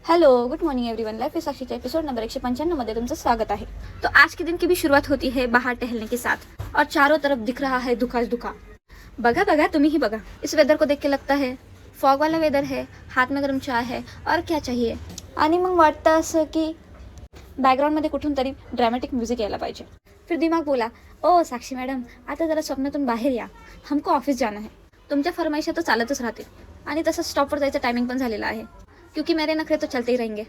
Hello good morning everyone. Life is Sakshi K episode number 195 में तुमसे स्वागत है। तो आज के दिन की भी शुरुआत होती है बाहर टहलने के साथ और चारों तरफ दिख रहा है दुखाच दुखा। बघा बघा तुम्ही ही बघा, इस वेदर को देख के लगता है फॉग वाला वेदर है, हाथ में गरम चाय है और क्या चाहिए। आणि मग वाटतं असं की बॅकग्राऊंडमध्ये कुठून तरी ड्रॅमॅटिक म्युझिक यायला पाहिजे। फिर दिमाग बोला, ओ साक्षी मॅडम आता जरा स्वप्नातून बाहेर या, हमको ऑफिस जाना है। तुमच्या फरमाईशा तर चालतच राहतील आणि तसंच स्टॉपवर जायचं टायमिंग पण झालेलं आहे, क्योंकि मेरे नखरे तो चलते ही रहेंगे।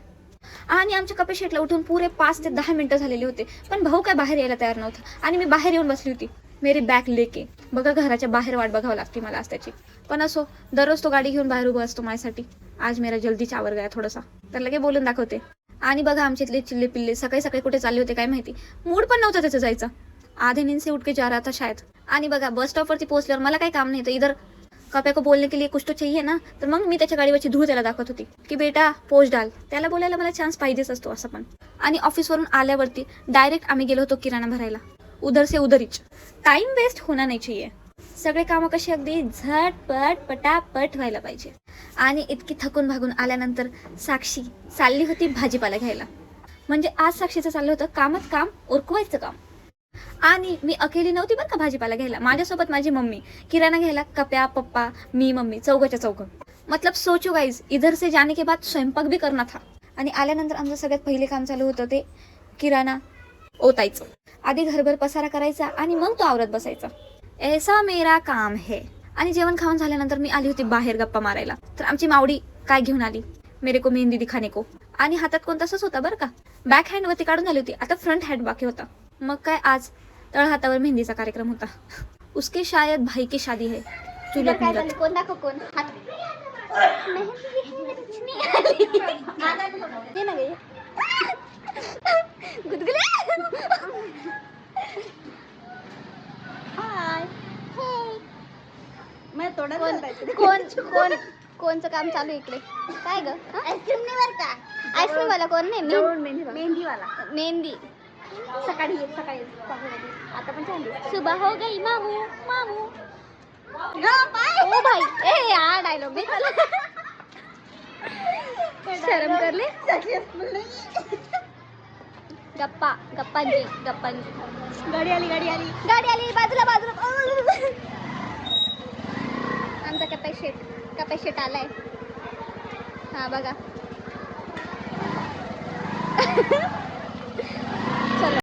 आणि आमच्या कपे शेटला उठून पुरे 5 ते 10 मिनिटं झालेले होते, पण भाऊ काय बाहेर यायला तयार नव्हता आणि मी बाहेर येऊन बसली होती मेरी बॅग लेके। बघा घराच्या बाहेर वाट बघावं लागते मला आज त्याची, पण असो दररोज तो गाडी घेऊन बाहेर उभा असतो माझ्यासाठी। आज मेरा जल्दी चावर गया थोडासा, तर लगे बोलून दाखवते। आणि बघा आमच्यातले चिल्ले पिल्ले सकाळी सकाळी कुठे चालले होते काय माहिती, मूड पण नव्हता त्याचं जायचं। आधे नींद से उठ के जा रहा था शायद। आणि बघा बस स्टॉपवरती पोहोचल्यावर मला काही काम नाही, तर इधर कप्या को बोलने के लिए कुछ तो चाहिए ना, तर मग मी त्याच्या गाडीवरची धूळ त्याला दाखवत होती की बेटा पोस्ट डाल। त्याला बोलायला मला चान्स पाहिजेच असतो असं पण। आणि ऑफिसवरून आल्यावरती डायरेक्ट आम्ही गेलो होतो किराणा भरायला, उधर से उधरच। टाइम वेस्ट होना नाही चाहिए, सगळे कामं कशी अगदी झटपट पटापट व्हायला पाहिजे। आणि इतकी थकून भागून आल्यानंतर साक्षी चालली होती भाजीपाला घ्यायला। म्हणजे आज साक्षीचं चाललं होतं कामात काम उरकवायचं काम। आणि मी अकेली नव्हती बरं का भाजीपाला घ्यायला, माझ्यासोबत माझी मम्मी किराणा घ्यायला, कप्या पप्पा मी मम्मी चौघच्या चौघ। मतलब सोचो गाइज, इधर से जाने के बाद स्वयंपाक भी करना था। आणि आल्यानंतर आमचं सगळ्यात पहिले काम चालू होतं ते किराणा ओतायचं। आधी घरभर पसारा करायचा आणि मग तो आवरत बसायचा, ऐसा मेरा काम है। आणि जेवण खाऊन झाल्यानंतर मी आली होती बाहेर गप्पा मारायला, तर आमची मावडी काय घेऊन आली, मेरे को मेहंदी दिखाने को। आणि हातात कोण तसंच होता बरं का, बॅक हँड वरती काढून आली होती, आता फ्रंट हँड बाकी होता। मग काय आज तळहातावर मेहंदीचा कार्यक्रम होता, उसके शायद भाई की शादी है। चुलत मुलत कोण दाखव कोण हात गुदगुले हाय मैं थोड़ा कोण कोणचं काम चालू आहे इकडे काय ग आईस्क्रीम नाही बर का आईस्क्रीम वाला कोण नाही मेहंदी वाला मेहंदी सकाळी आता पण छान सुबह हो गई मामू मामू ओ भाई ए यार डायलॉग नहीं चला शर्म कर ले गप्पा गप्पांची गाडी आली बाजूला आमचा कपॅशेट आलाय हा बघा